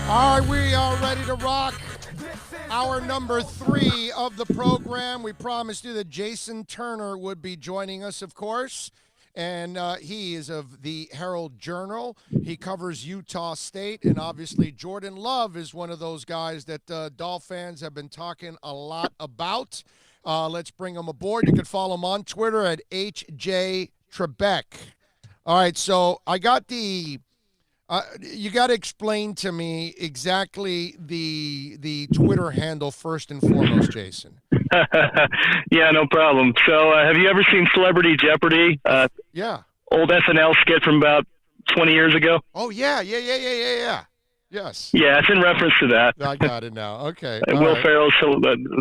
All right, we are ready to rock. Our number 3 of the program. We promised you that Jason Turner would be joining us, of course. And he is of the Herald Journal. He covers Utah State. And obviously, Jordan Love is one of those guys that Dolph fans have been talking a lot about. Let's bring him aboard. You can follow him on Twitter at HJ Trebek. All right, so I got the you got to explain to me exactly the Twitter handle first and foremost, Jason. Yeah, no problem. So, have you ever seen Celebrity Jeopardy? Yeah. Old SNL skit from about 20 years ago? Oh, yeah. Yes. Yeah, it's in reference to that. I got it now. Okay. Will Ferrell's,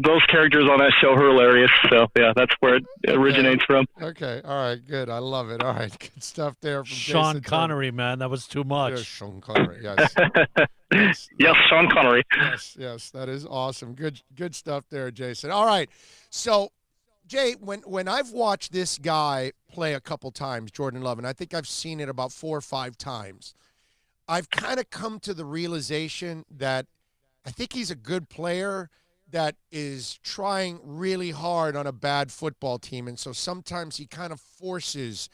those characters on that show are hilarious. So, yeah, that's where it originates from. Okay. All right. Good. I love it. All right. Good stuff there from Sean Jason Connery, man. That was too much. Yes, Sean Connery. Yes. Yes, Sean Connery. Yes. That is awesome. Good stuff there, Jason. All right. So, Jay, when I've watched this guy play a couple times, Jordan Love, and I think I've seen it about 4 or 5 times, I've kind of come to the realization that I think he's a good player that is trying really hard on a bad football team. And so sometimes he kind of forces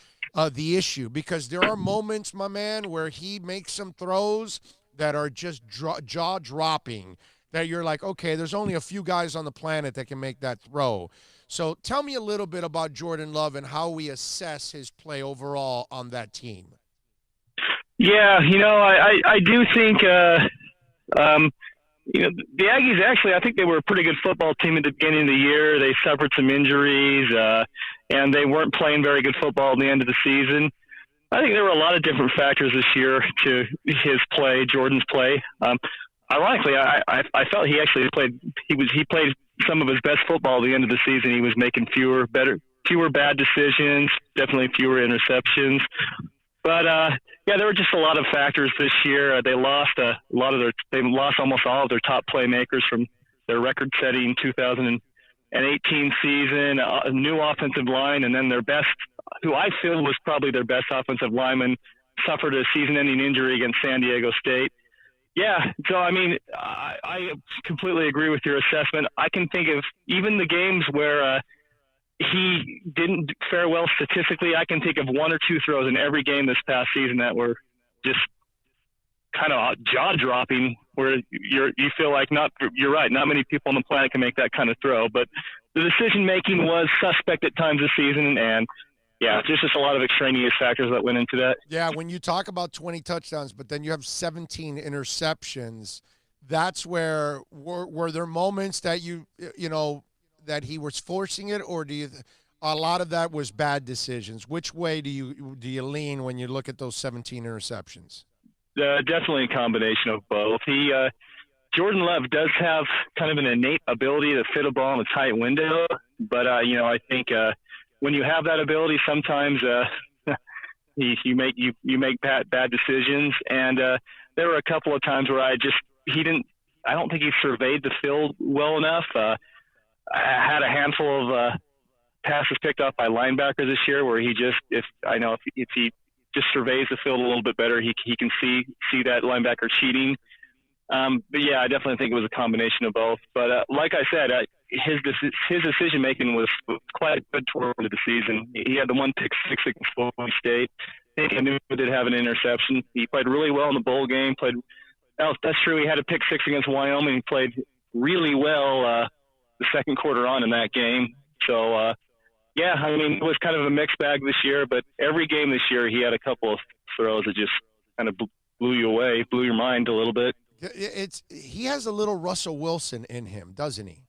the issue because there are moments, my man, where he makes some throws that are just jaw-dropping, that you're like, okay, there's only a few guys on the planet that can make that throw. So tell me a little bit about Jordan Love and how we assess his play overall on that team. Yeah, I do think, the Aggies actually, I think they were a pretty good football team at the beginning of the year. They suffered some injuries, and they weren't playing very good football at the end of the season. I think there were a lot of different factors this year to his play, Jordan's play. Ironically, I felt he actually played. He played some of his best football at the end of the season. He was making fewer bad decisions, definitely fewer interceptions. But there were just a lot of factors this year. They lost almost all of their top playmakers from their record-setting 2018 season. A new offensive line, and then their best, who I feel was probably their best offensive lineman, suffered a season-ending injury against San Diego State. Yeah, so I mean, I completely agree with your assessment. I can think of even the games where he didn't fare well statistically. I can think of 1 or 2 throws in every game this past season that were just kind of jaw-dropping, where you feel like you're right, not many people on the planet can make that kind of throw. But the decision-making was suspect at times this season, and yeah, just a lot of extraneous factors that went into that. Yeah, when you talk about 20 touchdowns, but then you have 17 interceptions, that's where were there moments that that he was forcing it, or a lot of that was bad decisions? Which way do you lean when you look at those 17 interceptions? Definitely a combination of both. Jordan Love does have kind of an innate ability to fit a ball in a tight window, but I think when you have that ability, sometimes you make bad decisions, and there were a couple of times where I don't think he surveyed the field well enough. I had a handful of passes picked off by linebackers this year where if he just surveys the field a little bit better, he can see that linebacker cheating. But yeah, I definitely think it was a combination of both. But like I said, his decision making was quite good toward the end of the season. He had the one pick six against Florida State. I think he did have an interception. He played really well in the bowl game. That's true. He had a pick six against Wyoming. He played really well the second quarter on in that game. So it was kind of a mixed bag this year. But every game this year, he had a couple of throws that just kind of blew you away, blew your mind a little bit. He has a little Russell Wilson in him, doesn't he?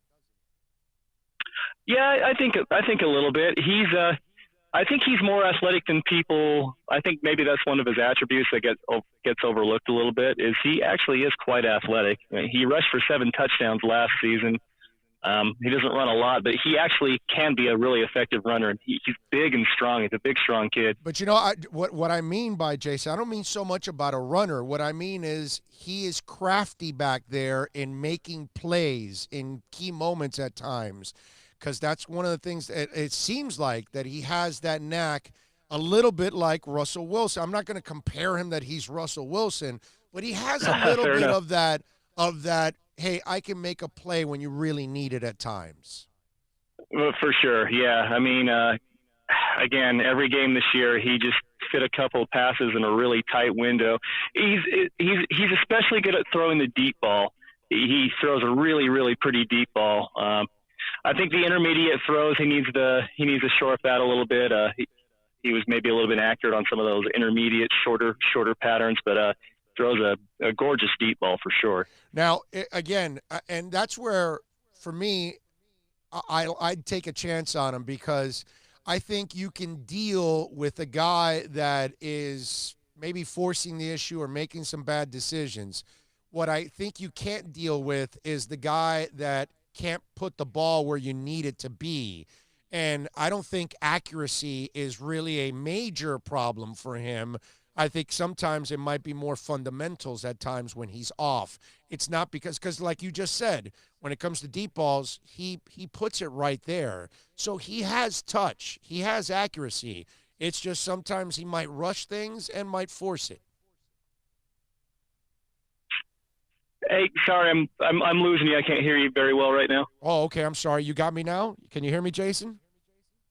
Yeah, I think a little bit. I think he's more athletic than people. I think maybe that's one of his attributes that gets overlooked a little bit. Is he actually is quite athletic. I mean, he rushed for 7 touchdowns last season. He doesn't run a lot, but he actually can be a really effective runner. He's big and strong. He's a big, strong kid. But what I mean by Jason, I don't mean so much about a runner. What I mean is he is crafty back there in making plays in key moments at times, because that's one of the things that it seems like that he has that knack a little bit like Russell Wilson. I'm not going to compare him that he's Russell Wilson, but he has a little bit of that. Hey, I can make a play when you really need it at times. Well, for sure, yeah. I mean, again, every game this year, he just fit a couple of passes in a really tight window. He's especially good at throwing the deep ball. He throws a really, really pretty deep ball. I think the intermediate throws he needs to shore up that a little bit. He was maybe a little bit accurate on some of those intermediate, shorter patterns, but throws a gorgeous deep ball for sure. Now, again, and that's where, for me, I'd take a chance on him, because I think you can deal with a guy that is maybe forcing the issue or making some bad decisions. What I think you can't deal with is the guy that can't put the ball where you need it to be. And I don't think accuracy is really a major problem for him. I think sometimes it might be more fundamentals at times when he's off. It's not because like you just said, when it comes to deep balls, he puts it right there. So he has touch. He has accuracy. It's just sometimes he might rush things and might force it. Hey, sorry, I'm losing you. I can't hear you very well right now. Oh, okay. I'm sorry. You got me now? Can you hear me, Jason?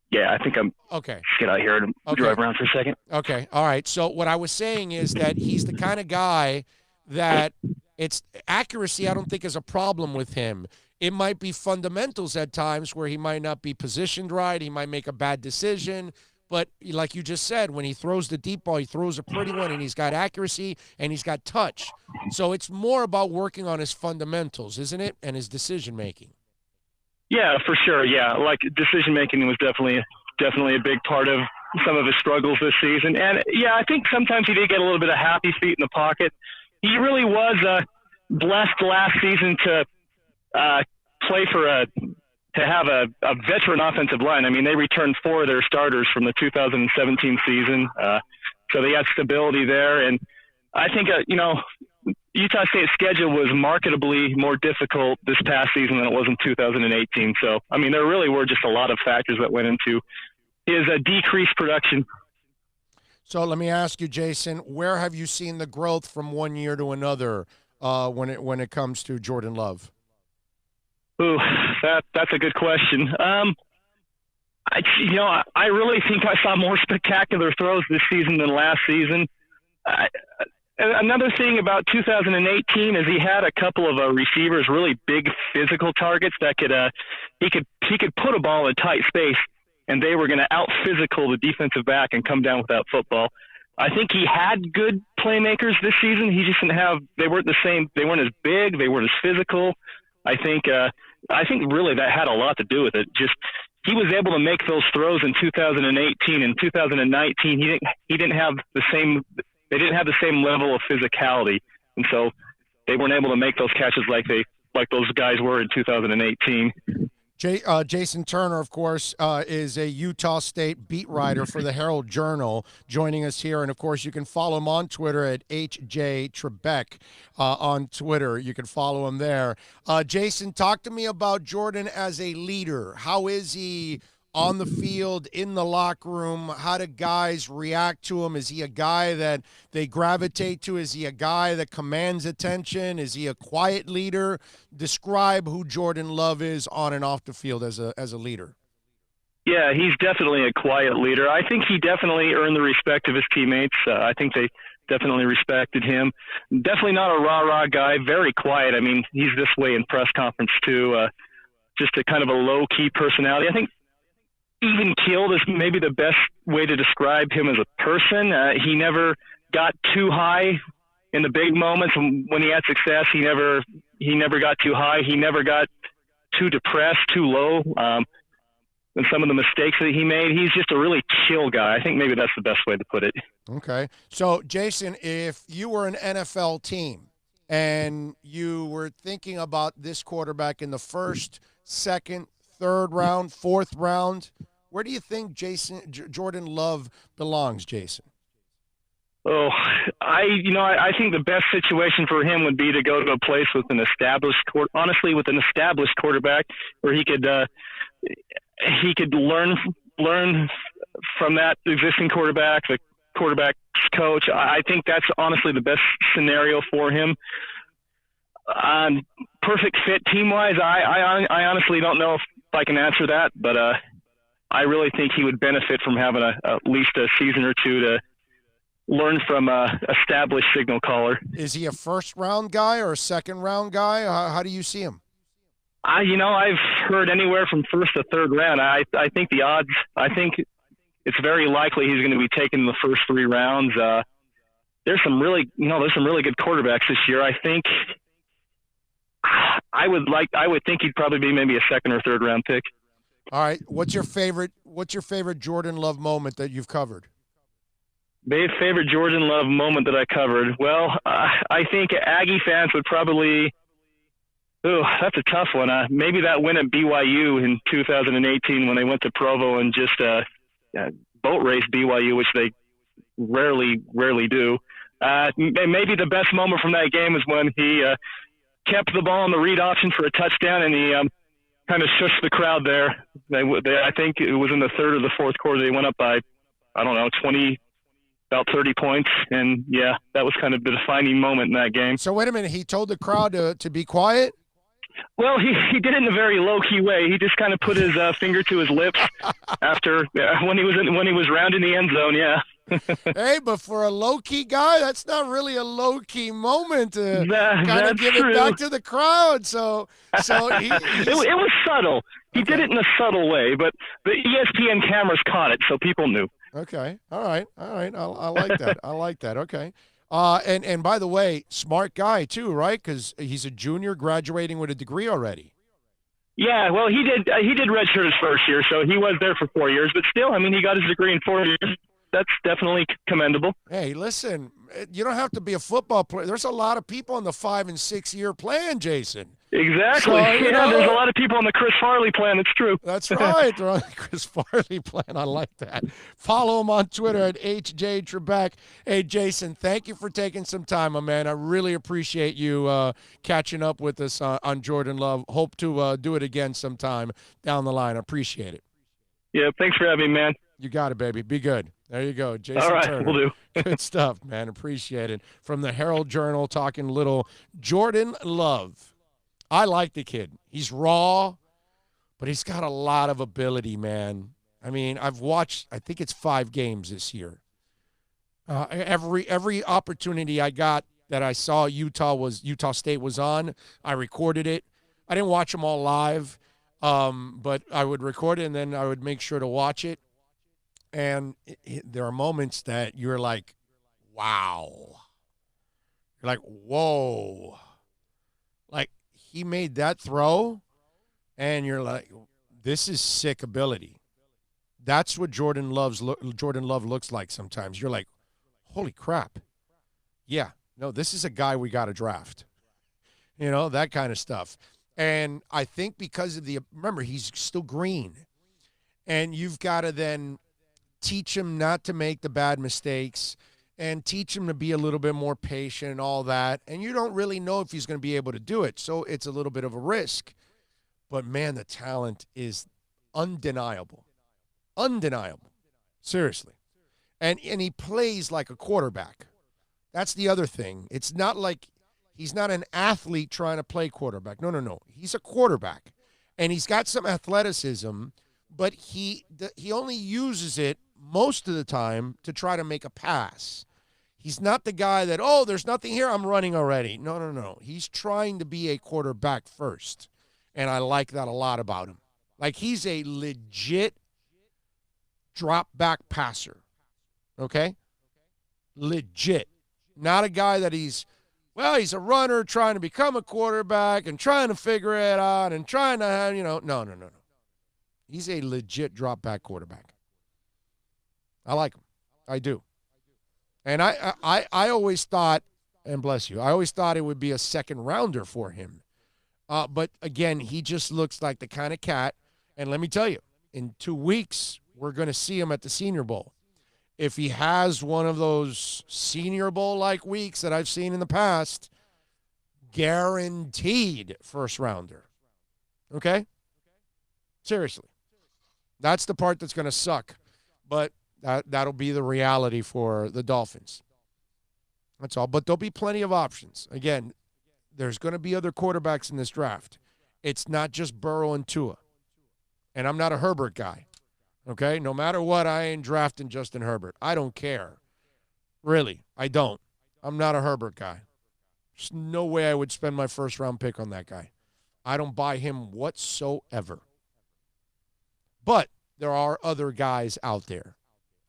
Yeah, I think I'm okay. Just get out here and drive around for a second. Okay. All right. So what I was saying is that he's the kind of guy that it's accuracy, I don't think, is a problem with him. It might be fundamentals at times where he might not be positioned right. He might make a bad decision. But like you just said, when he throws the deep ball, he throws a pretty one, and he's got accuracy and he's got touch. So it's more about working on his fundamentals, isn't it, and his decision-making? Yeah, for sure. Yeah, like decision-making was definitely a big part of some of his struggles this season. And, yeah, I think sometimes he did get a little bit of happy feet in the pocket. He really was blessed last season to play for to have a veteran offensive line. I mean, they returned 4 of their starters from the 2017 season, so they had stability there. And I think, Utah State's schedule was markedly more difficult this past season than it was in 2018. So, I mean, there really were just a lot of factors that went into his decreased production. So let me ask you, Jason, where have you seen the growth from one year to another when it comes to Jordan Love? Ooh, that's a good question. I really think I saw more spectacular throws this season than last season. Another thing about 2018 is he had a couple of receivers, really big physical targets that he could put a ball in tight space, and they were going to out physical the defensive back and come down with that football. I think he had good playmakers this season. He just didn't have. They weren't the same. They weren't as big. They weren't as physical. I think really that had a lot to do with it. Just he was able to make those throws in 2018 and 2019. He didn't have the same. They didn't have the same level of physicality, and so they weren't able to make those catches like those guys were in 2018. Jason Turner, of course, is a Utah State beat writer for the Herald Journal, joining us here. And, of course, you can follow him on Twitter at HJ Trebek on Twitter. You can follow him there. Jason, talk to me about Jordan as a leader. How is he on the field, in the locker room? How do guys react to him? Is he a guy that they gravitate to? Is he a guy that commands attention? Is he a quiet leader? Describe who Jordan Love is on and off the field as a leader. Yeah, he's definitely a quiet leader. I think he definitely earned the respect of his teammates. I think they definitely respected him. Definitely not a rah-rah guy, very quiet. I mean, he's this way in press conference too. Just a kind of a low-key personality. I think even keeled is maybe the best way to describe him as a person. He never got too high in the big moments. When he had success, he never got too high. He never got too depressed, too low. And some of the mistakes that he made, he's just a really chill guy. I think maybe that's the best way to put it. Okay. So, Jason, if you were an NFL team and you were thinking about this quarterback in the first, second, third round, fourth round, where do you think Jordan Love belongs, Jason? Oh, I think the best situation for him would be to go to a place with an established quarterback where he could learn from that existing quarterback, the quarterback's coach. I think that's honestly the best scenario for him. Perfect fit team-wise, I honestly don't know if I can answer that, but I really think he would benefit from having at least a season or two to learn from a established signal caller. Is he a first-round guy or a second-round guy? How do you see him? I've heard anywhere from first to third round. I think the odds, I think it's very likely he's going to be taken in the first 3 rounds. There's some really good quarterbacks this year. I think I would think he'd probably be maybe a second or third round pick. All right. What's your favorite Jordan Love moment that you've covered? Favorite Jordan Love moment that I covered? Well, I think Aggie fans would probably that's a tough one. Maybe that win at BYU in 2018 when they went to Provo and just boat race BYU, which they rarely do. Maybe the best moment from that game is when he kept the ball on the read option for a touchdown, and he kind of shushed the crowd there. I think it was in the third or the fourth quarter. They went up by, I don't know, 20, about 30 points. And, yeah, that was kind of the defining moment in that game. So, wait a minute. He told the crowd to be quiet? Well, he did it in a very low-key way. He just kind of put his finger to his lips after when he was rounding the end zone, yeah. Hey, but for a low-key guy, that's not really a low-key moment to kind of give true. it back to the crowd. So it was subtle. He did it in a subtle way, but the ESPN cameras caught it, so people knew. Okay. All right. I like that. I like that. Okay. And by the way, smart guy too, right? Because he's a junior graduating with a degree already. Yeah, well, he did redshirt his first year, so he was there for 4 years. But still, I mean, he got his degree in 4 years. That's definitely commendable. Hey, listen, you don't have to be a football player. There's a lot of people on the 5 and 6 year plan, Jason. Exactly. So, there's a lot of people on the Chris Farley plan. It's true. That's right. They're on the Chris Farley plan. I like that. Follow him on Twitter at HJ Trebek. Hey, Jason, thank you for taking some time, my man. I really appreciate you catching up with us on Jordan Love. Hope to do it again sometime down the line. I appreciate it. Yeah, thanks for having me, man. You got it, baby. Be good. There you go. Jason All right, Turner. we'll do. Good stuff, man. Appreciate it. From the Herald Journal, talking little Jordan Love. I like the kid. He's raw, but he's got a lot of ability, man. I mean, I've watched, I think it's 5 games this year. Every opportunity I got that I saw Utah State was on, I recorded it. I didn't watch them all live, but I would record it, and then I would make sure to watch it. And there are moments that you're like, wow. You're like, whoa. Like, he made that throw, and you're like, this is sick ability. That's what Jordan Love looks like sometimes. You're like, holy crap. Yeah, no, this is a guy we got to draft. You know, that kind of stuff. And I think because of remember, he's still green. And you've got to then teach him not to make the bad mistakes and teach him to be a little bit more patient and all that. And you don't really know if he's going to be able to do it. So it's a little bit of a risk. But, man, the talent is undeniable. Undeniable. Seriously. And he plays like a quarterback. That's the other thing. It's not like he's not an athlete trying to play quarterback. No. He's a quarterback. And he's got some athleticism, but he only uses it most of the time to try to make a pass. He's not the guy that, there's nothing here, I'm running already. No. He's trying to be a quarterback first, and I like that a lot about him. Like, he's a legit drop-back passer, okay? Legit. Not a guy that he's a runner trying to become a quarterback and trying to figure it out and trying to have, no. He's a legit drop-back quarterback. I like him. I do. And I always thought, and bless you, I always thought it would be a second rounder for him. But, again, he just looks like the kind of cat. And let me tell you, in 2 weeks, we're going to see him at the Senior Bowl. If he has one of those Senior Bowl-like weeks that I've seen in the past, guaranteed first rounder. Okay? Seriously. That's the part that's going to suck. But That'll be the reality for the Dolphins. That's all. But there'll be plenty of options. Again, there's going to be other quarterbacks in this draft. It's not just Burrow and Tua. And I'm not a Herbert guy. Okay? No matter what, I ain't drafting Justin Herbert. I don't care. Really, I don't. I'm not a Herbert guy. There's no way I would spend my first-round pick on that guy. I don't buy him whatsoever. But there are other guys out there.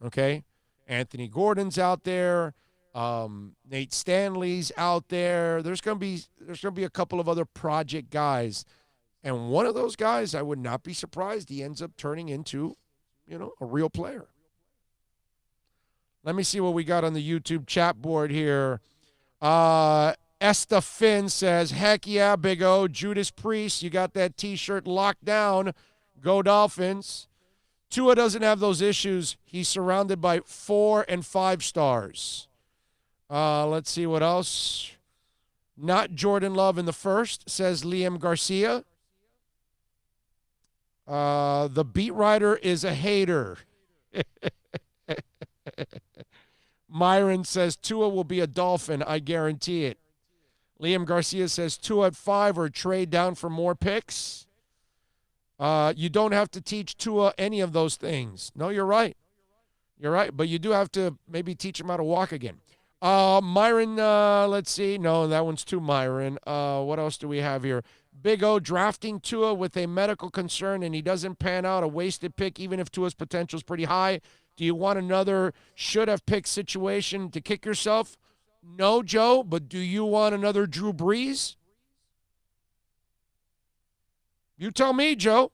Okay? Anthony Gordon's out there. Nate Stanley's out there. There's gonna be a couple of other project guys, and one of those guys, I would not be surprised he ends up turning into, a real player. Let me see what we got on the YouTube chat board here. Esta Finn says, "Heck yeah, Big O, Judas Priest, you got that T-shirt locked down. Go Dolphins." Tua doesn't have those issues. He's surrounded by 4 and 5 stars. Let's see what else. Not Jordan Love in the first, says Liam Garcia. The beat writer is a hater. Myron says Tua will be a Dolphin. I guarantee it. Liam Garcia says Tua at 5 or trade down for more picks. You don't have to teach Tua any of those things. No, you're right. You're right. But you do have to maybe teach him how to walk again. Myron, let's see. No, that one's too Myron. What else do we have here? Big O drafting Tua with a medical concern and he doesn't pan out, a wasted pick, even if Tua's potential is pretty high. Do you want another should-have-picked situation to kick yourself? No, Joe, but do you want another Drew Brees? You tell me, Joe.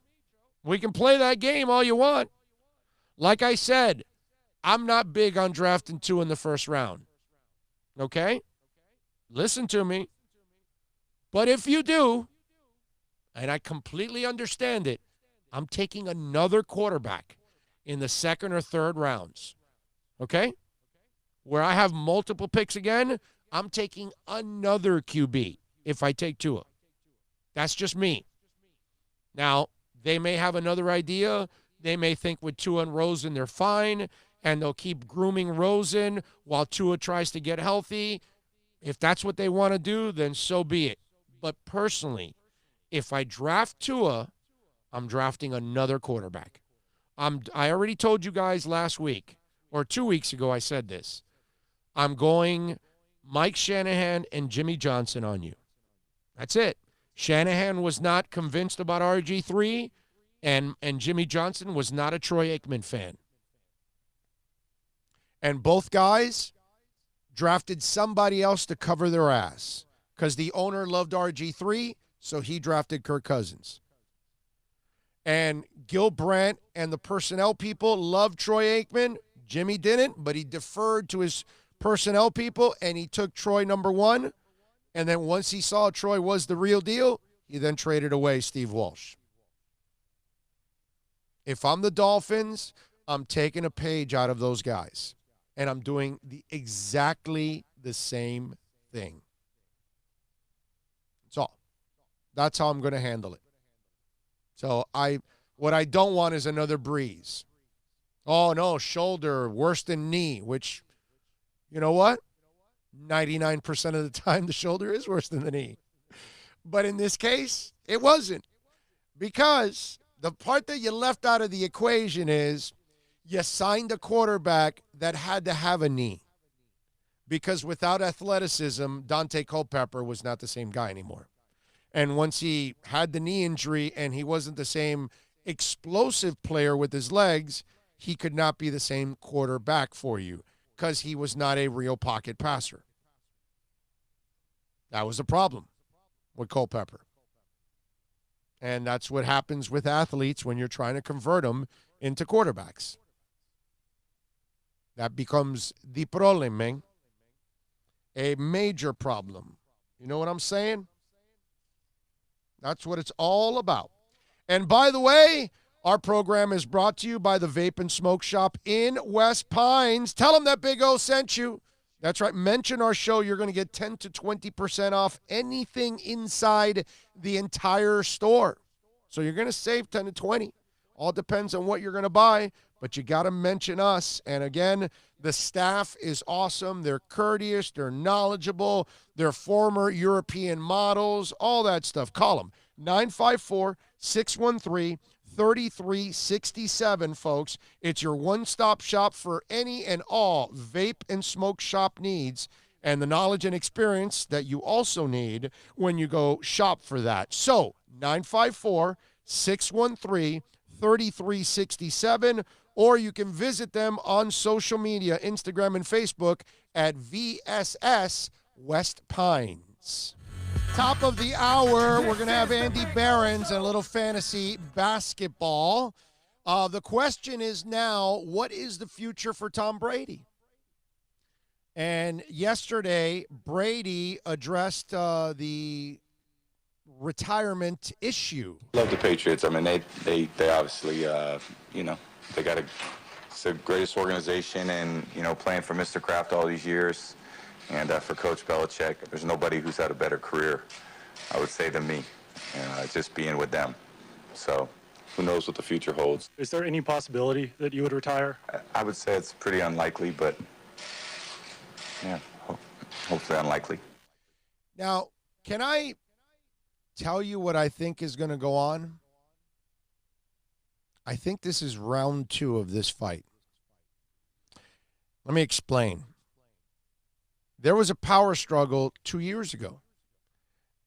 We can play that game all you want. Like I said, I'm not big on drafting Tua in the first round. Okay? Listen to me. But if you do, and I completely understand it, I'm taking another quarterback in the second or third rounds. Okay? Where I have multiple picks again, I'm taking another QB if I take Tua. That's just me. Now, they may have another idea. They may think with Tua and Rosen they're fine, and they'll keep grooming Rosen while Tua tries to get healthy. If that's what they want to do, then so be it. But personally, if I draft Tua, I'm drafting another quarterback. I already told you guys last week, or 2 weeks ago I said this. I'm going Mike Shanahan and Jimmy Johnson on you. That's it. Shanahan was not convinced about RG3, and Jimmy Johnson was not a Troy Aikman fan. And both guys drafted somebody else to cover their ass because the owner loved RG3, so he drafted Kirk Cousins. And Gil Brandt and the personnel people loved Troy Aikman. Jimmy didn't, but he deferred to his personnel people, and he took Troy number 1. And then once he saw Troy was the real deal, he then traded away Steve Walsh. If I'm the Dolphins, I'm taking a page out of those guys. And I'm doing exactly the same thing. That's all. That's how I'm going to handle it. So what I don't want is another Breeze. Oh, no, shoulder, worse than knee, which, you know what? 99% of the time, the shoulder is worse than the knee. But in this case, it wasn't. Because the part that you left out of the equation is you signed a quarterback that had to have a knee. Because without athleticism, Dante Culpepper was not the same guy anymore. And once he had the knee injury and he wasn't the same explosive player with his legs, he could not be the same quarterback for you because he was not a real pocket passer. That was a problem with Culpepper. And that's what happens with athletes when you're trying to convert them into quarterbacks. That becomes the problem, man. A major problem. You know what I'm saying? That's what it's all about. And by the way, our program is brought to you by the Vape and Smoke Shop in West Pines. Tell them that Big O sent you. That's right. Mention our show. You're going to get 10 to 20% off anything inside the entire store. So you're going to save 10 to 20. All depends on what you're going to buy. but you got to mention us. And again, the staff is awesome. They're courteous. They're knowledgeable. They're former European models, all that stuff. Call them 954-613-3367, folks. It's your one-stop shop for any and all vape and smoke shop needs and the knowledge and experience that you also need when you go shop for that. So 954-613-3367, or you can visit them on social media, Instagram and Facebook at VSS West Pines. Top of the hour, we're going to have Andy Behrens and a little fantasy basketball. The question is now, what is the future for Tom Brady? And yesterday, Brady addressed the retirement issue. Love the Patriots. I mean, they obviously, they got it's the greatest organization, and, playing for Mr. Kraft all these years, and for Coach Belichick, there's nobody who's had a better career, I would say, than me, just being with them. So who knows what the future holds. Is there any possibility that you would retire? I would say it's pretty unlikely, but yeah, hopefully unlikely. Now, can I tell you what I think is going to go on? I think this is round 2 of this fight. Let me explain. There was a power struggle 2 years ago,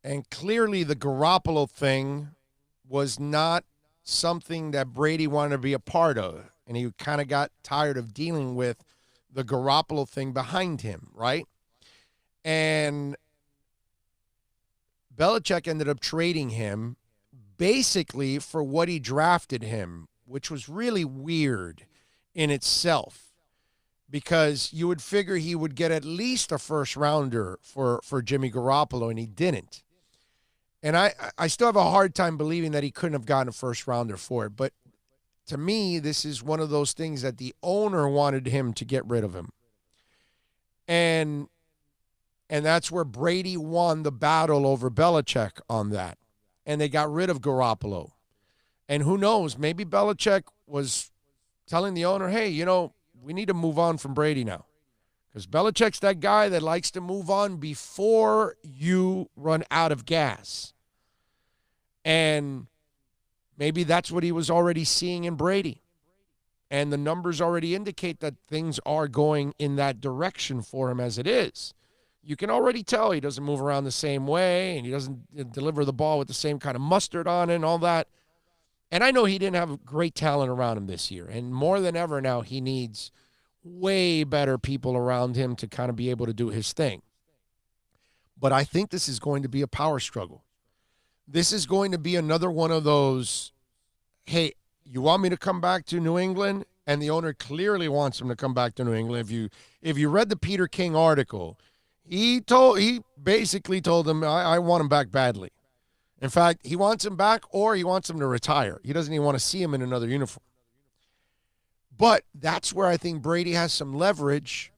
and clearly the Garoppolo thing was not something that Brady wanted to be a part of, and he kind of got tired of dealing with the Garoppolo thing behind him, right? And Belichick ended up trading him basically for what he drafted him, which was really weird in itself, because you would figure he would get at least a first-rounder for Jimmy Garoppolo, and he didn't. And I still have a hard time believing that he couldn't have gotten a first-rounder for it, but to me, this is one of those things that the owner wanted him to get rid of him. And that's where Brady won the battle over Belichick on that. And they got rid of Garoppolo. And who knows, maybe Belichick was telling the owner, hey, we need to move on from Brady now. Because Belichick's that guy that likes to move on before you run out of gas. And maybe that's what he was already seeing in Brady. And the numbers already indicate that things are going in that direction for him as it is. You can already tell he doesn't move around the same way, and he doesn't deliver the ball with the same kind of mustard on it and all that. And I know he didn't have great talent around him this year. And more than ever now, he needs way better people around him to kind of be able to do his thing. But I think this is going to be a power struggle. This is going to be another one of those, hey, you want me to come back to New England? And the owner clearly wants him to come back to New England. If you read the Peter King article, he basically told him, I want him back badly. In fact, he wants him back, or he wants him to retire. He doesn't even want to see him in another uniform. But that's where I think Brady has some leverage.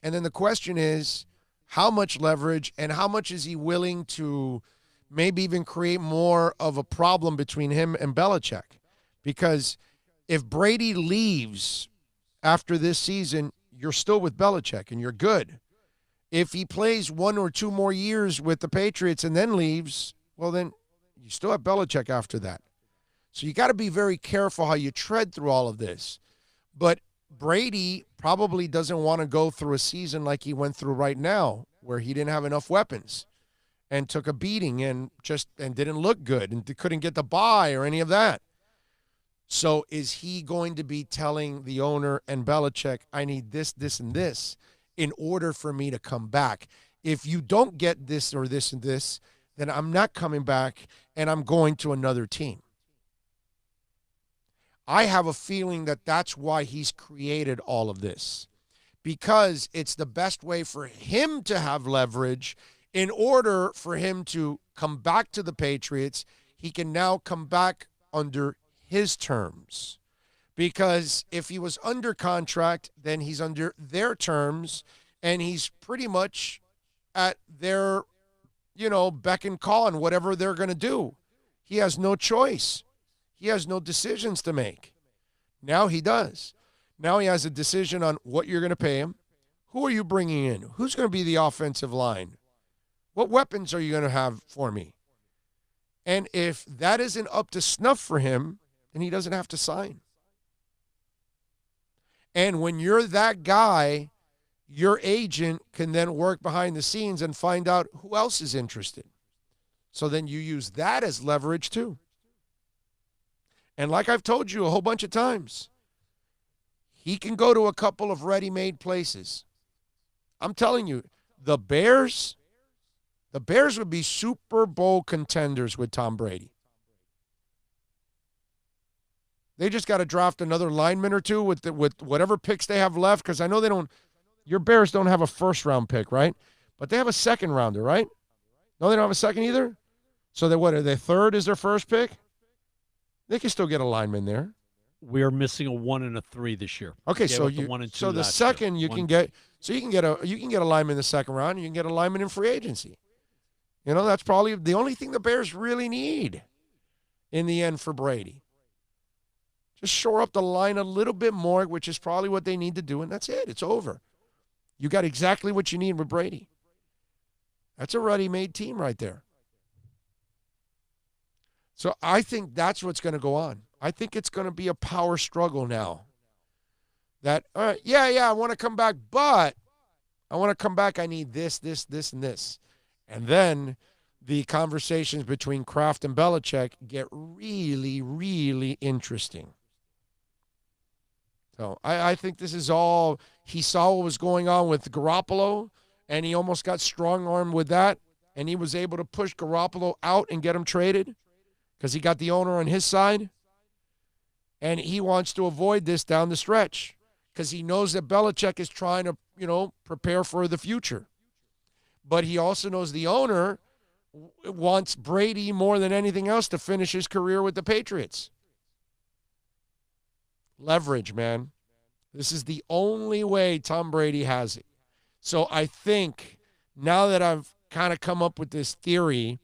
And then the question is, how much leverage and how much is he willing to maybe even create more of a problem between him and Belichick? Because if Brady leaves after this season, you're still with Belichick and you're good. If he plays 1 or 2 more years with the Patriots and then leaves, well, then you still have Belichick after that. So you got to be very careful how you tread through all of this. But Brady probably doesn't want to go through a season like he went through right now, where he didn't have enough weapons and took a beating and didn't look good and couldn't get the bye or any of that. So is he going to be telling the owner and Belichick, I need this, this, and this in order for me to come back? If you don't get this or this and this, then I'm not coming back and I'm going to another team. I have a feeling that that's why he's created all of this, because it's the best way for him to have leverage. In order for him to come back to the Patriots, he can now come back under his terms. Because if he was under contract, then he's under their terms, and he's pretty much at their, beck and call and whatever they're going to do. He has no choice. He has no decisions to make. Now he does. Now he has a decision on what you're going to pay him. Who are you bringing in? Who's going to be the offensive line? What weapons are you going to have for me? And if that isn't up to snuff for him, then he doesn't have to sign. And when you're that guy, your agent can then work behind the scenes and find out who else is interested. So then you use that as leverage too. And like I've told you a whole bunch of times, he can go to a couple of ready-made places. I'm telling you, the Bears would be Super Bowl contenders with Tom Brady. They just got to draft another lineman or two with whatever picks they have left, because I know they don't. Your Bears don't have a first-round pick, right? But they have a second-rounder, right? No, they don't have a second either? So they what? Are they third is their first pick? They can still get a lineman there. We are missing a 1 and a 3 this year. Okay, so the 1 and 2 the second you can get, so you can get a lineman in the second round, and you can get a lineman in free agency. You know, that's probably the only thing the Bears really need in the end for Brady. Just shore up the line a little bit more, which is probably what they need to do, and that's it. It's over. You got exactly what you need with Brady. That's a ready-made team right there. So I think that's what's going to go on. I think it's going to be a power struggle now. That, I want to come back, but I want to come back. I need this, and this. And then the conversations between Kraft and Belichick get really, really interesting. So I think this is all, he saw what was going on with Garoppolo, and he almost got strong-armed with that, and he was able to push Garoppolo out and get him traded because he got the owner on his side. And he wants to avoid this down the stretch because he knows that Belichick is trying to, prepare for the future. But he also knows the owner wants Brady more than anything else to finish his career with the Patriots. Leverage, man. This is the only way Tom Brady has it. So I think now that I've kind of come up with this theory,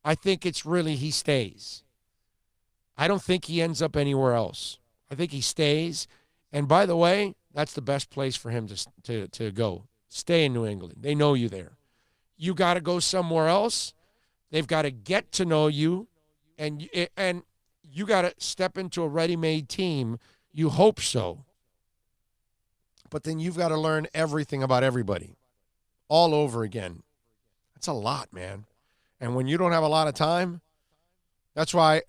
I think it's really he stays. I don't think he ends up anywhere else. I think he stays. And by the way, that's the best place for him to go. Stay in New England. They know you there. You got to go somewhere else. They've got to get to know you, and you got to step into a ready-made team. You hope so. But then you've got to learn everything about everybody all over again. That's a lot, man. And when you don't have a lot of time, that's why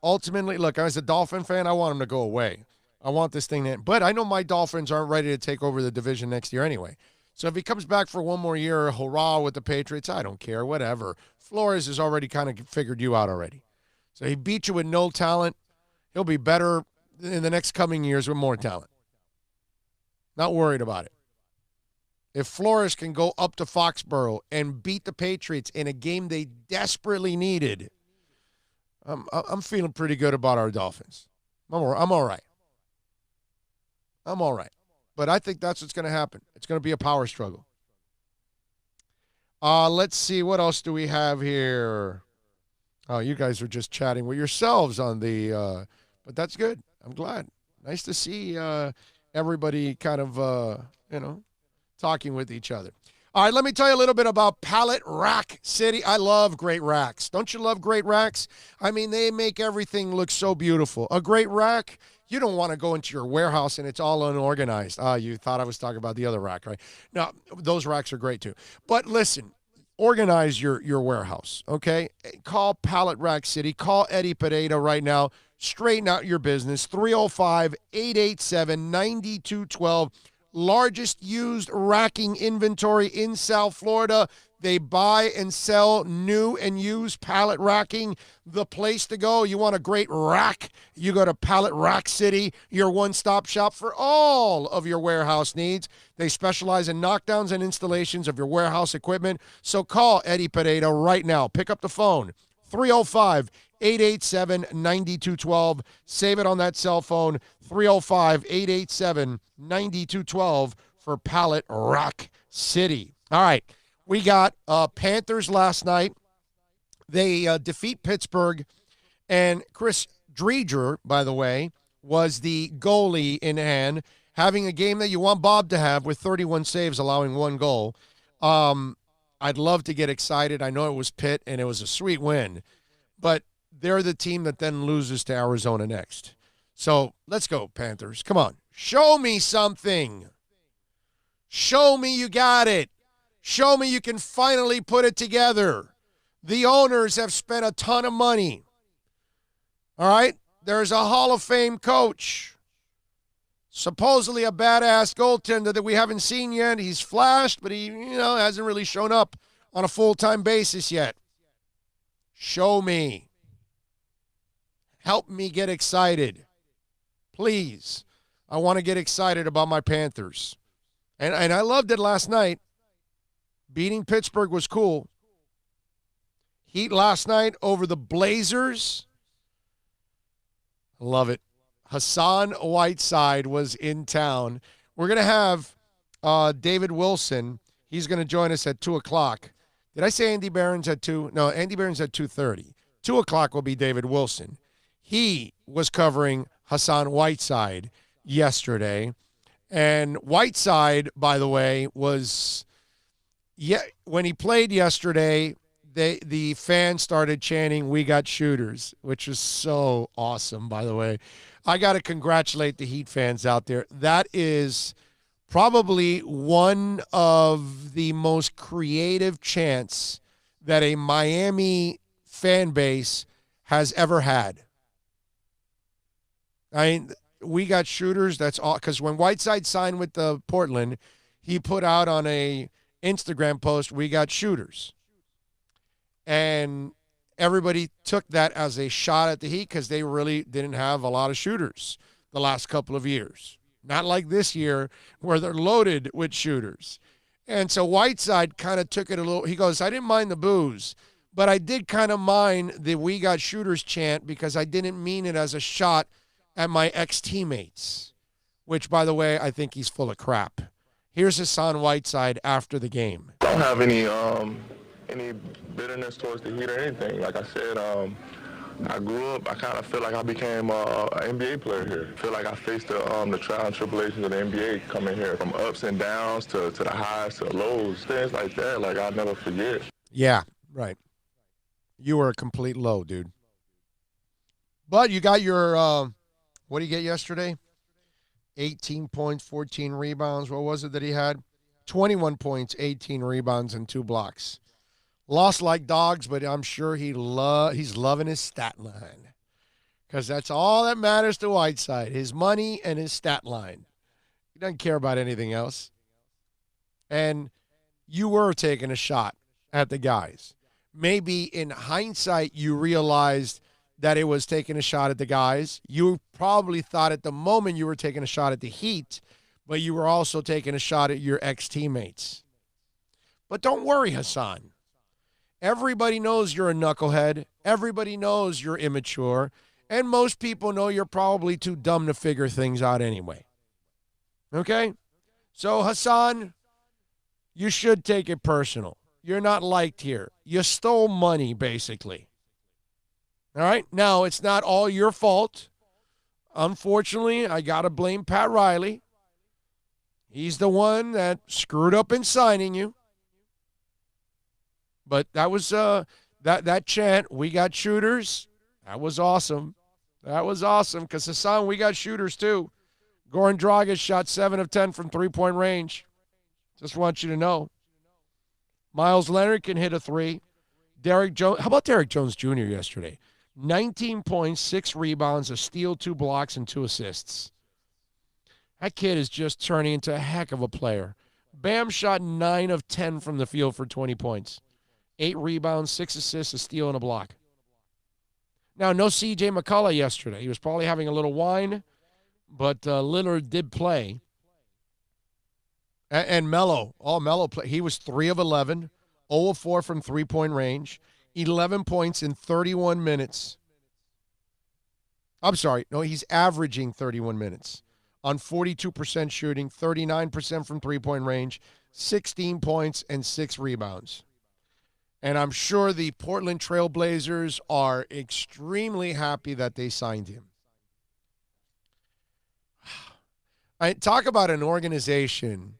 ultimately, look, as a Dolphin fan, I want him to go away. I want this thing to, but I know my Dolphins aren't ready to take over the division next year anyway. So if he comes back for one more year, hurrah with the Patriots, I don't care, whatever. Flores has already kind of figured you out already. So he beat you with no talent. He'll be better in the next coming years with more talent. Not worried about it. If Flores can go up to Foxborough and beat the Patriots in a game they desperately needed, I'm feeling pretty good about our Dolphins. I'm all right. I'm all right. But I think that's what's going to happen. It's going to be a power struggle. Let's see. What else do we have here? Oh, you guys are just chatting with yourselves on the but that's good. I'm glad. Nice to see everybody kind of, talking with each other. All right, let me tell you a little bit about Pallet Rack City. I love great racks. Don't you love great racks? I mean, they make everything look so beautiful. A great rack, you don't want to go into your warehouse and it's all unorganized. You thought I was talking about the other rack, right? No, those racks are great too. But listen, organize your warehouse, okay? Call Pallet Rack City. Call Eddie Pineda right now. Straighten out your business. 305-887-9212. Largest used racking inventory in South Florida. They buy and sell new and used pallet racking. The place to go. You want a great rack? You go to Pallet Rack City, your one-stop shop for all of your warehouse needs. They specialize in knockdowns and installations of your warehouse equipment. So call Eddie Pineda right now. Pick up the phone. 305-887-9212. Save it on that cell phone. 305-887-9212 for Pallet Rack City. All right. We got Panthers last night. They defeat Pittsburgh. And Chris Dreger, by the way, was the goalie in hand, having a game that you want Bob to have with 31 saves, allowing 1 goal. I'd love to get excited. I know it was Pitt, and it was a sweet win. But they're the team that then loses to Arizona next. So let's go, Panthers. Come on. Show me something. Show me you got it. Show me you can finally put it together. The owners have spent a ton of money. All right? There's a Hall of Fame coach. Supposedly a badass goaltender that we haven't seen yet. He's flashed, but he, hasn't really shown up on a full-time basis yet. Show me. Help me get excited. Please. I want to get excited about my Panthers. And I loved it last night. Beating Pittsburgh was cool. Heat last night over the Blazers. I love it. Hassan Whiteside was in town. We're going to have David Wilson. He's going to join us at 2 o'clock. Did I say Andy Barron's at 2? No, Andy Barron's at 2:30. 2 o'clock will be David Wilson. He was covering Hassan Whiteside yesterday. And Whiteside, by the way, was when he played yesterday, the fans started chanting, "We got shooters," which was so awesome, by the way. I got to congratulate the Heat fans out there. That is probably one of the most creative chants that a Miami fan base has ever had. I mean, we got shooters. That's all. Because when Whiteside signed with the Portland, he put out on a Instagram post, "We got shooters." And everybody took that as a shot at the Heat because they really didn't have a lot of shooters the last couple of years. Not like this year where they're loaded with shooters. And so Whiteside kind of took it a little. He goes, "I didn't mind the boos, but I did kind of mind the 'We got shooters' chant because I didn't mean it as a shot at my ex-teammates," which, by the way, I think he's full of crap. Here's Hassan Whiteside after the game. I don't have any bitterness towards the Heat or anything. Like I said, I grew up, I kind of feel like I became an NBA player here. I feel like I faced the trial and tribulations of the NBA coming here, from ups and downs to the highs to the lows, things like that. Like, I'll never forget. Yeah, right. You were a complete low, dude. But you got your, what did you get yesterday? 18 points, 14 rebounds. What was it that he had? 21 points, 18 rebounds, and 2 blocks. Lost like dogs, but I'm sure he's loving his stat line, because that's all that matters to Whiteside, his money and his stat line. He doesn't care about anything else. And you were taking a shot at the guys. Maybe in hindsight you realized that it was taking a shot at the guys. You probably thought at the moment you were taking a shot at the Heat, but you were also taking a shot at your ex-teammates. But don't worry, Hassan. Everybody knows you're a knucklehead. Everybody knows you're immature. And most people know you're probably too dumb to figure things out anyway. Okay? So, Hassan, you should take it personal. You're not liked here. You stole money, basically. All right? Now, it's not all your fault. Unfortunately, I got to blame Pat Riley. He's the one that screwed up in signing you. But that was that chant, "We got shooters," that was awesome. That was awesome because, Hassan, we got shooters too. Goran Dragic shot 7 of 10 from three-point range. Just want you to know. Miles Leonard can hit a 3. Derrick Jones. How about Derrick Jones Jr. yesterday? 19 points, 6 rebounds, a steal, 2 blocks, and 2 assists. That kid is just turning into a heck of a player. Bam shot 9 of 10 from the field for 20 points. 8 rebounds, 6 assists, a steal, and a block. Now, no C.J. McCullough yesterday. He was probably having a little wine, but Lillard did play. And Melo. Melo played. He was 3 of 11, 0 of 4 from three-point range, 11 points in 31 minutes. I'm sorry. No, he's averaging 31 minutes on 42% shooting, 39% from three-point range, 16 points, and 6 rebounds. And I'm sure the Portland Trail Blazers are extremely happy that they signed him. I talk about an organization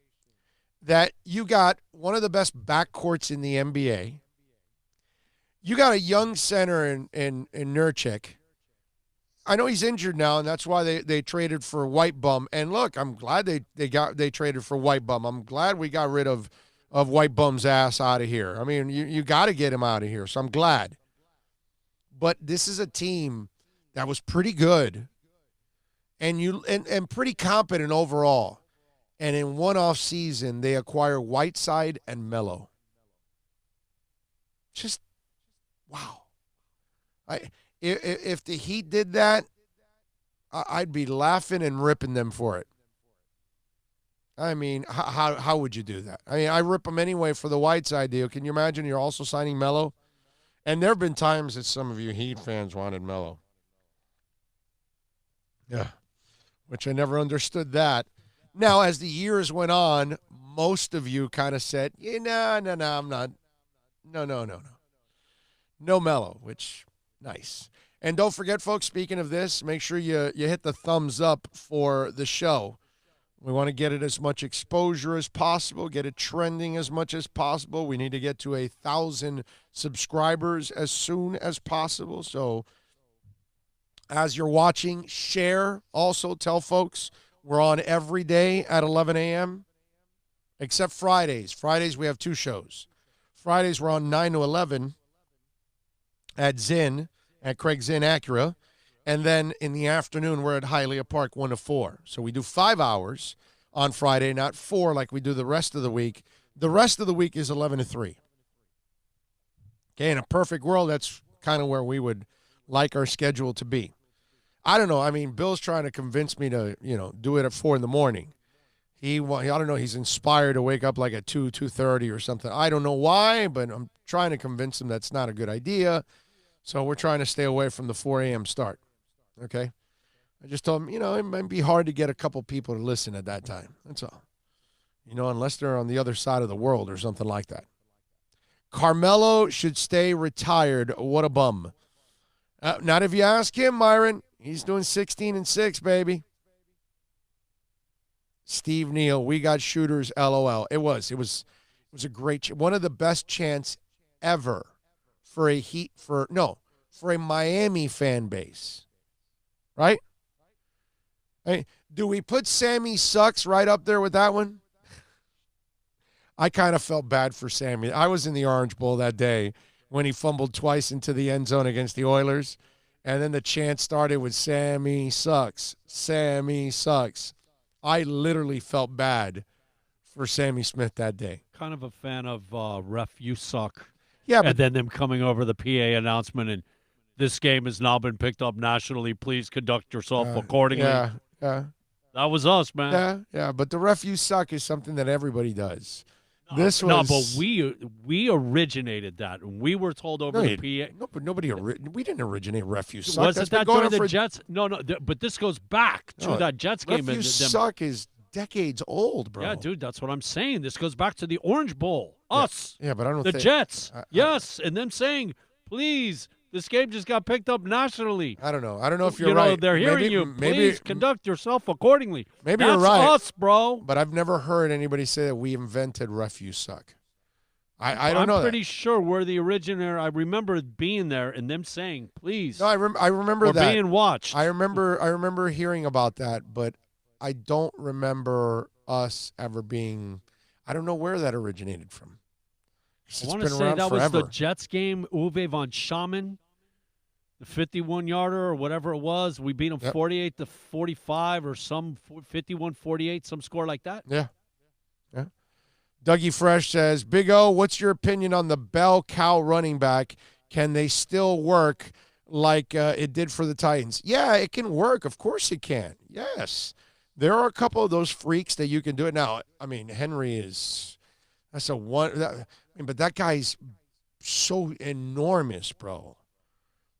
that you got one of the best backcourts in the NBA. You got a young center in Nurkic. I know he's injured now, and that's why they traded for White Bum. And look, I'm glad they traded for White Bum. I'm glad we got rid of White Bum's ass out of here. I mean, you got to get him out of here, so I'm glad. But this is a team that was pretty good and pretty competent overall. And in one off season, they acquire Whiteside and Melo. Just wow. If the Heat did that, I'd be laughing and ripping them for it. I mean, how would you do that? I mean, I rip them anyway for the Whiteside deal. Can you imagine you're also signing Melo? And there have been times that some of you Heat fans wanted Melo. Yeah, which I never understood that. Now, as the years went on, most of you kind of said, no, I'm not. No Melo, which, nice. And don't forget, folks, speaking of this, make sure you hit the thumbs up for the show. We want to get it as much exposure as possible, get it trending as much as possible. We need to get to 1,000 subscribers as soon as possible. So as you're watching, share. Also, tell folks we're on every day at 11 a.m., except Fridays. Fridays, we have 2 shows. Fridays, we're on 9 to 11 at Zinn, at Craig Zinn Acura. And then in the afternoon, we're at Hialeah Park 1 to 4. So we do 5 hours on Friday, not 4 like we do the rest of the week. The rest of the week is 11 to 3. Okay, in a perfect world, that's kind of where we would like our schedule to be. I don't know. I mean, Bill's trying to convince me to, do it at 4 in the morning. I don't know, he's inspired to wake up like at 2:30 or something. I don't know why, but I'm trying to convince him that's not a good idea. So we're trying to stay away from the 4 a.m. start. Okay? I just told him, it might be hard to get a couple people to listen at that time. That's all. Unless they're on the other side of the world or something like that. Carmelo should stay retired. What a bum. Not if you ask him, Myron. He's doing 16-6, baby. Steve Neal, we got shooters, LOL. It was a great, one of the best chants ever for a Miami fan base. Right? Hey, do we put Sammy Sucks right up there with that one? I kind of felt bad for Sammy. I was in the Orange Bowl that day when he fumbled twice into the end zone against the Oilers, and then the chant started with Sammy Sucks, Sammy Sucks. I literally felt bad for Sammy Smith that day. Kind of a fan of Ref, you suck. Yeah, but and then them coming over the PA announcement and this game has now been picked up nationally. Please conduct yourself accordingly. Yeah. That was us, man. Yeah. But the ref, you suck is something that everybody does. But we originated that. We were told over the PA. No, but we didn't originate ref, you suck. Was it that during the Jets? No, but this goes back to that Jets game. Ref, you suck is decades old, bro. Yeah, dude, that's what I'm saying. This goes back to the Orange Bowl. Us. Yeah, but I don't think. The Jets. Yes, and them saying, please, this game just got picked up nationally. I don't know if you're right. They're hearing you. Please conduct yourself accordingly. Maybe you're right. That's us, bro. But I've never heard anybody say that we invented ref, you suck. I don't know. I'm pretty sure we're the originator. I remember being there and them saying, please. No, I remember that. We're being watched. I remember hearing about that, but I don't remember us ever being. I don't know where that originated from. I want to say that was the Jets game, Uwe von Schaman, the 51-yarder or whatever it was. We beat them 48-45 or some 51-48, some score like that. Yeah. Dougie Fresh says, Big O, what's your opinion on the bell cow running back? Can they still work like it did for the Titans? Yeah, it can work. Of course it can. Yes. There are a couple of those freaks that you can do it. Now, I mean, Henry is – but that guy's so enormous, bro.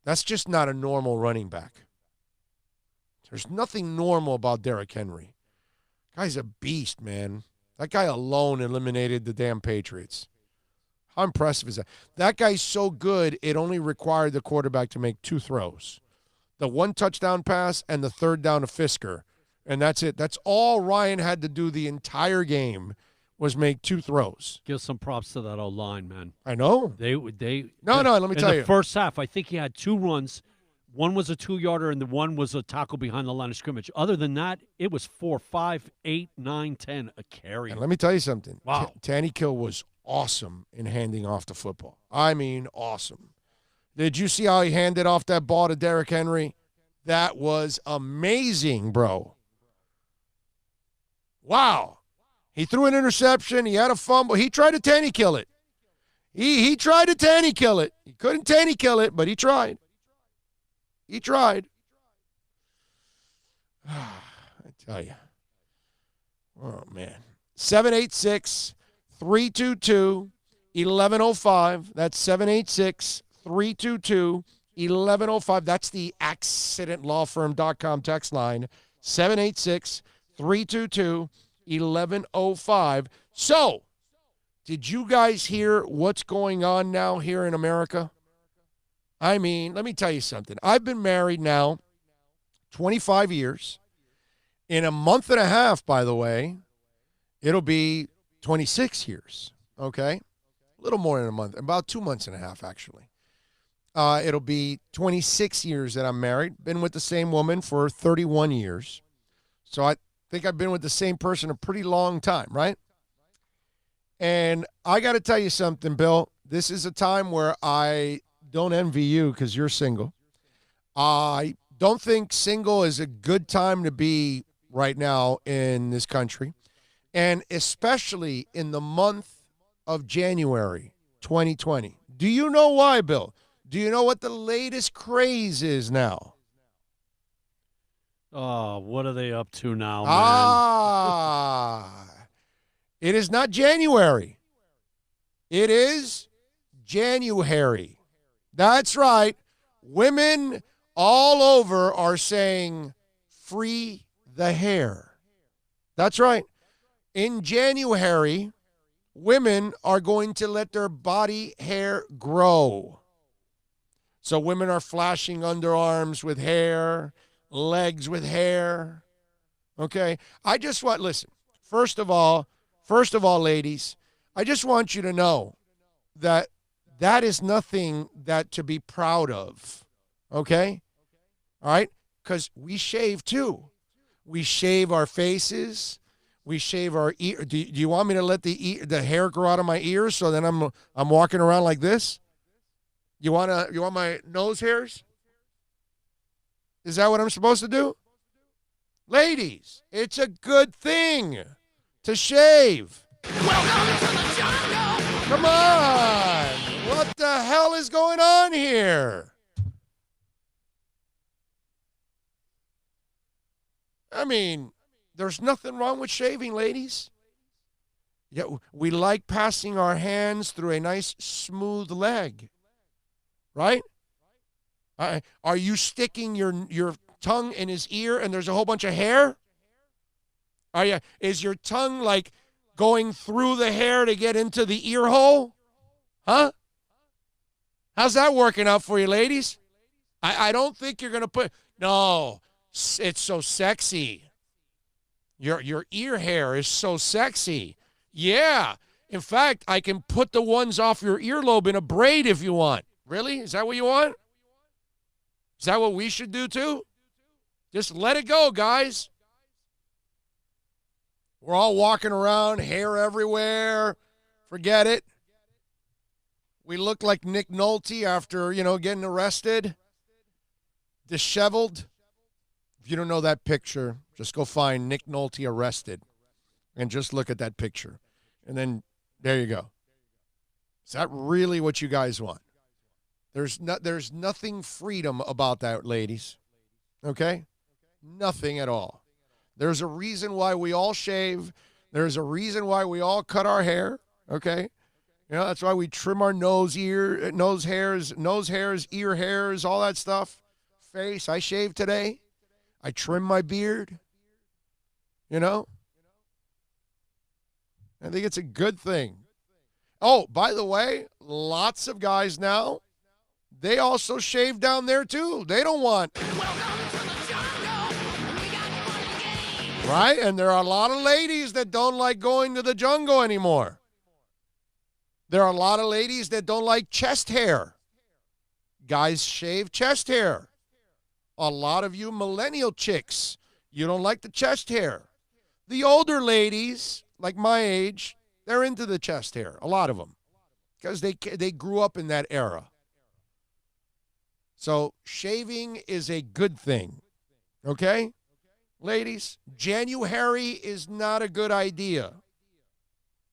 That's just not a normal running back. There's nothing normal about Derrick Henry. Guy's a beast, man. That guy alone eliminated the damn Patriots. How impressive is that? That guy's so good, it only required the quarterback to make 2 throws. The 1 touchdown pass and the 3rd down to Fisker. And that's it. That's all Ryan had to do the entire game was make 2 throws. Give some props to that O-line, man. I know. They No, let me tell you. In the first half, I think he had 2 runs. One was a 2-yarder, and the one was a tackle behind the line of scrimmage. Other than that, it was 4, 5, 8, 9, 10 a carry. And let me tell you something. Wow. Tannehill was awesome in handing off the football. I mean, awesome. Did you see how he handed off that ball to Derrick Henry? That was amazing, bro. Wow. He threw an interception. He had a fumble. He tried to Tannehill it. He tried to Tannehill it. He couldn't Tannehill it, but he tried. He tried. I tell you. Oh, man. 786-322-1105. That's 786-322-1105. That's the accidentlawfirm.com text line. 786-322-1105. So, did you guys hear what's going on now here in America? I mean, let me tell you something. I've been married now 25 years. In a month and a half, by the way, it'll be 26 years, okay? A little more than a month, about 2 months and a half, actually. It'll be 26 years that I'm married. Been with the same woman for 31 years. So I think I've been with the same person a pretty long time, right? And I got to tell you something, Bill. This is a time where I don't envy you because you're single. I don't think single is a good time to be right now in this country, and especially in the month of January 2020. Do you know why, Bill? Do you know what the latest craze is now? Oh, what are they up to now, man? It is not January. It is January. That's right. Women all over are saying, free the hair. That's right. In January, women are going to let their body hair grow. So women are flashing underarms with hair, legs with hair. Okay? I just want, listen, first of all, ladies, I just want you to know that is nothing that to be proud of. Okay? All right? Because we shave too. We shave our faces. We shave our ear. Do you want me to let the hair grow out of my ears so then I'm walking around like this? You want my nose hairs? Is that what I'm supposed to do? Ladies, it's a good thing to shave. Welcome to the jungle. Come on. What the hell is going on here? I mean, there's nothing wrong with shaving, ladies. Yeah, we like passing our hands through a nice smooth leg, right? Are you sticking your tongue in his ear and there's a whole bunch of hair? Is your tongue like going through the hair to get into the ear hole? Huh? How's that working out for you, ladies? I don't think you're going to no, it's so sexy. Your ear hair is so sexy. Yeah. In fact, I can put the ones off your earlobe in a braid if you want. Really? Is that what you want? Is that what we should do too? Just let it go, guys. We're all walking around, hair everywhere. Forget it. We look like Nick Nolte after, getting arrested. Disheveled. If you don't know that picture, just go find Nick Nolte arrested and just look at that picture. And then there you go. Is that really what you guys want? There's nothing freedom about that, ladies. Okay? Nothing at all. There's a reason why we all shave. There's a reason why we all cut our hair. Okay? That's why we trim our nose hairs, ear hairs, all that stuff. Face. I shave today. I trim my beard. I think it's a good thing. Oh, by the way, lots of guys now, they also shave down there too. They don't want. Welcome to the jungle. We got fun and games. Right? And there are a lot of ladies that don't like going to the jungle anymore. There are a lot of ladies that don't like chest hair. Guys shave chest hair. A lot of you millennial chicks, you don't like the chest hair. The older ladies, like my age, they're into the chest hair, a lot of them, because they grew up in that era. So shaving is a good thing, okay? Ladies, January is not a good idea,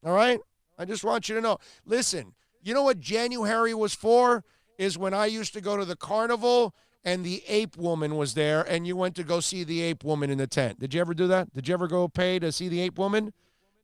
all right? I just want you to know. Listen, you know what January was for? Is when I used to go to the carnival and the ape woman was there, and you went to go see the ape woman in the tent. Did you ever do that? Did you ever go pay to see the ape woman?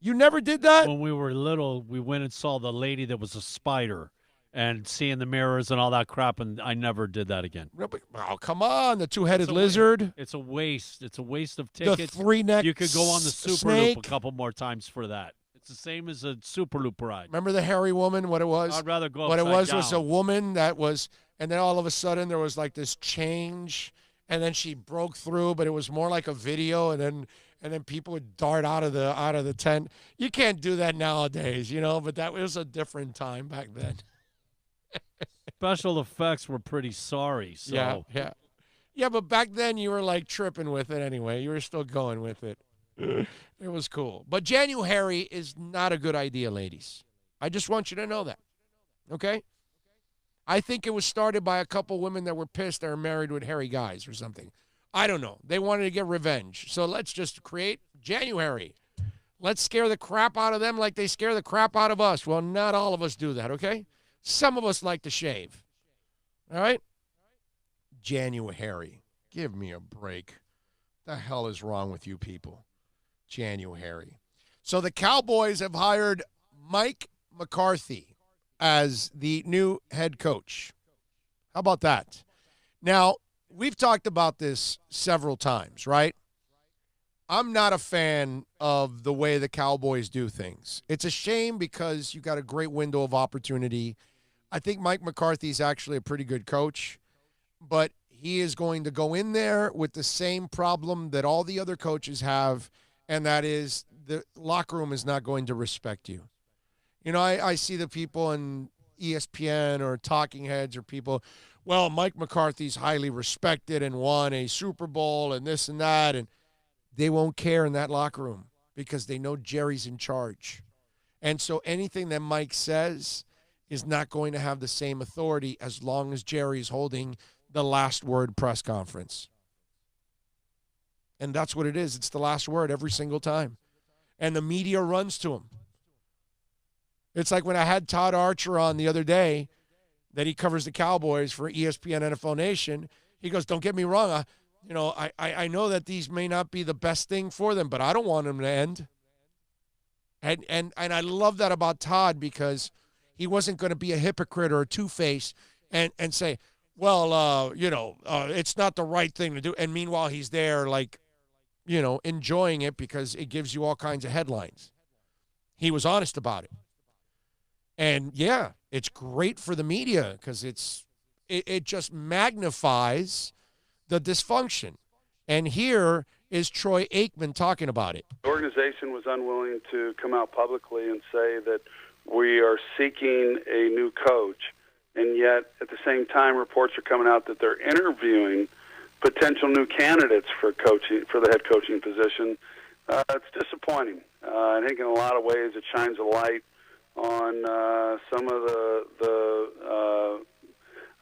You never did that? When we were little, we went and saw the lady that was a spider and seeing the mirrors and all that crap, and I never did that again. Oh, come on, the two-headed lizard. It's a waste. It's a waste of tickets. The three-neck You could go on the Super snake. Loop a couple more times for that. It's the same as a Super Loop ride. Remember the hairy woman, what it was? I'd rather go What it was down. a woman that was, and then all of a sudden there was like this change, and then she broke through, but it was more like a video, and then people would dart out of the tent. You can't do that nowadays, but that was a different time back then. Special effects were pretty sorry. So. Yeah, but back then you were like tripping with it anyway. You were still going with it. It was cool. But January is not a good idea, ladies. I just want you to know that. Okay? I think it was started by a couple women that were pissed they were married with hairy guys or something. I don't know. They wanted to get revenge. So let's just create January. Let's scare the crap out of them like they scare the crap out of us. Well, not all of us do that, okay? Some of us like to shave. All right? January. Give me a break. The hell is wrong with you people? January. So the Cowboys have hired Mike McCarthy as the new head coach. How about that? Now, we've talked about this several times, right? I'm not a fan of the way the Cowboys do things. It's a shame because you got a great window of opportunity. I think Mike McCarthy is actually a pretty good coach, but he is going to go in there with the same problem that all the other coaches have, and that is the locker room is not going to respect you. I see the people on ESPN or Talking Heads or people, well, Mike McCarthy's highly respected and won a Super Bowl and this and that, and they won't care in that locker room because they know Jerry's in charge. And so anything that Mike says is not going to have the same authority as long as Jerry's holding the last word press conference. And that's what it is. It's the last word every single time. And the media runs to him. It's like when I had Todd Archer on the other day that he covers the Cowboys for ESPN NFL Nation. He goes, don't get me wrong. I know that these may not be the best thing for them, but I don't want them to end. And I love that about Todd because he wasn't going to be a hypocrite or a two-face and say, well, it's not the right thing to do. And meanwhile, he's there enjoying it because it gives you all kinds of headlines. He was honest about it. And, yeah, it's great for the media because it just magnifies the dysfunction. And here is Troy Aikman talking about it. The organization was unwilling to come out publicly and say that we are seeking a new coach. And yet, at the same time, reports are coming out that they're interviewing potential new candidates for the head coaching position. It's disappointing. I think in a lot of ways it shines a light on some of the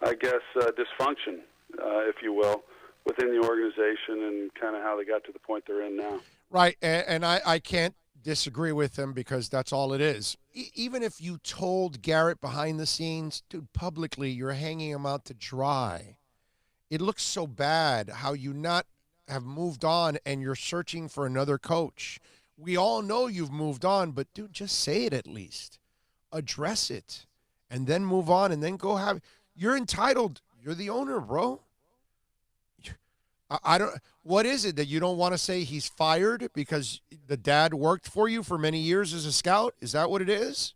dysfunction, if you will, within the organization and kind of how they got to the point they're in now. Right, and I can't disagree with him because that's all it is. Even if you told Garrett behind the scenes, dude, publicly you're hanging him out to dry. It looks so bad how you not have moved on and you're searching for another coach. We all know you've moved on, but dude, just say it at least. Address it and then move on and then go have – you're entitled. You're the owner, bro. I don't – what is it that you don't want to say he's fired because the dad worked for you for many years as a scout? Is that what it is?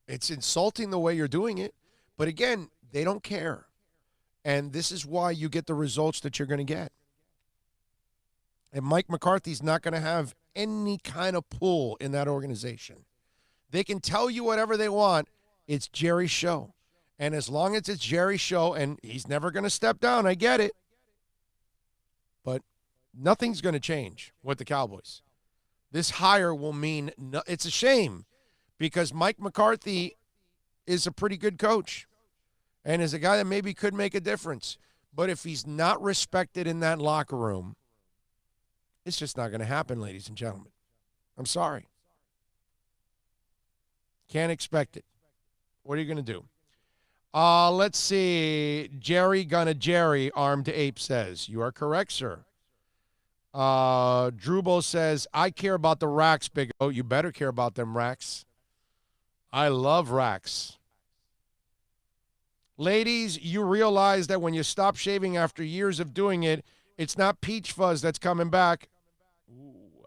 It's insulting the way you're doing it. But again, they don't care. And this is why you get the results that you're going to get. And Mike McCarthy's not going to have any kind of pull in that organization. They can tell you whatever they want. It's Jerry's show. And as long as it's Jerry's show, and he's never going to step down, I get it. But nothing's going to change with the Cowboys. This hire will mean it's a shame because Mike McCarthy is a pretty good coach and is a guy that maybe could make a difference. But if he's not respected in that locker room, it's just not going to happen, ladies and gentlemen. I'm sorry. Can't expect it. What are you going to do? Let's see. Jerry Gonna Jerry, Armed Ape says, you are correct, sir. Drubo says, I care about the racks, Big O. You better care about them racks. I love racks. Ladies, you realize that when you stop shaving after years of doing it, it's not peach fuzz that's coming back. Ooh.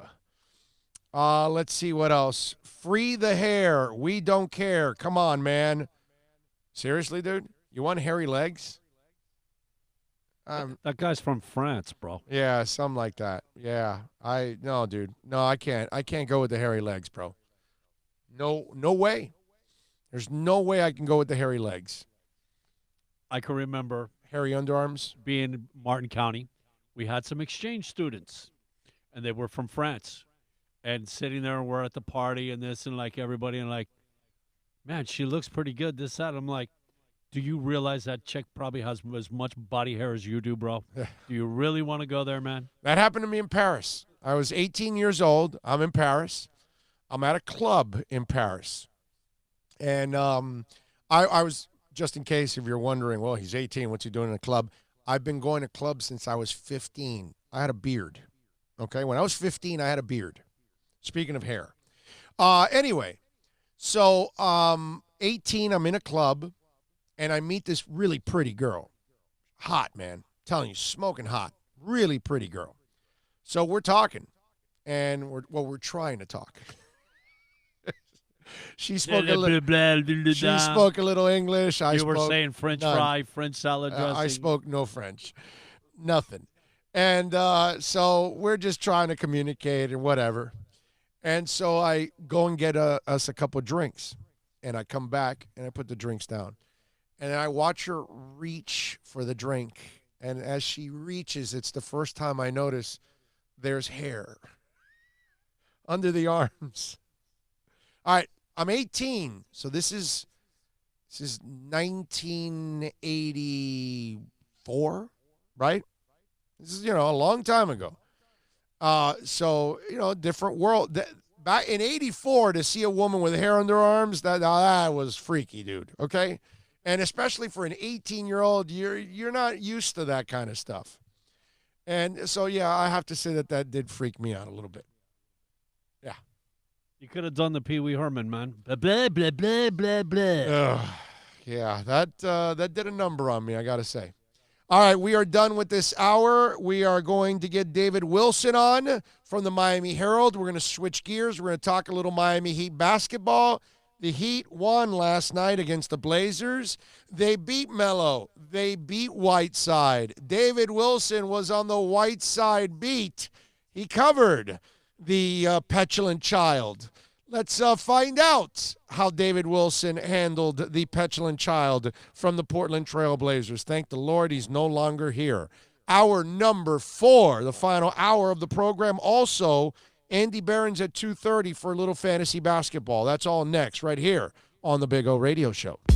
Let's see what else. Free the hair. We don't care. Come on, man. Seriously, dude? You want hairy legs? That guy's from France, bro. Yeah, something like that. Yeah. No, dude. No, I can't. I can't go with the hairy legs, bro. No way. There's no way I can go with the hairy legs. I can remember hairy underarms. Being in Martin County, we had some exchange students, and they were from France. And sitting there, and we're at the party and this, and like everybody, and like, man, she looks pretty good, this, that. I'm like, do you realize that chick probably has as much body hair as you do, bro? Do you really want to go there, man? That happened to me in Paris. I was 18 years old. I'm in Paris. I'm at a club in Paris. And I was, just in case if you're wondering, well, he's 18, what's he doing in a club? I've been going to clubs since I was 15. I had a beard. Okay? When I was 15, I had a beard. Speaking of hair. Anyway, so 18, I'm in a club. And I meet this really pretty girl. Hot, man. I'm telling you, smoking hot. Really pretty girl. So we're talking. And we're trying to talk. She spoke a little English. You were saying French fry, French salad dressing. I spoke no French. Nothing. And so we're just trying to communicate and whatever. And so I go and get us a couple of drinks. And I come back and I put the drinks down. And I watch her reach for the drink. And as she reaches, it's the first time I notice there's hair under the arms. All right, I'm 18. So this is 1984, right? This is, a long time ago. So, different world. Back in 84, to see a woman with hair under her arms, that was freaky, dude, okay? And especially for an 18-year-old, you're not used to that kind of stuff. And so, yeah, I have to say that did freak me out a little bit. Yeah. You could have done the Pee Wee Herman, man. Blah, blah, blah, blah, blah, blah. Yeah, that did a number on me, I got to say. All right, we are done with this hour. We are going to get David Wilson on from the Miami Herald. We're going to switch gears. We're going to talk a little Miami Heat basketball. The Heat won last night against the Blazers. They beat Melo. They beat Whiteside. David Wilson was on the Whiteside beat. He covered the petulant child. Let's find out how David Wilson handled the petulant child from the Portland Trail Blazers. Thank the Lord he's no longer here. Hour number 4, the final hour of the program. Also, Andy Behrens at 2:30 for a little fantasy basketball. That's all next right here on the Big O Radio Show.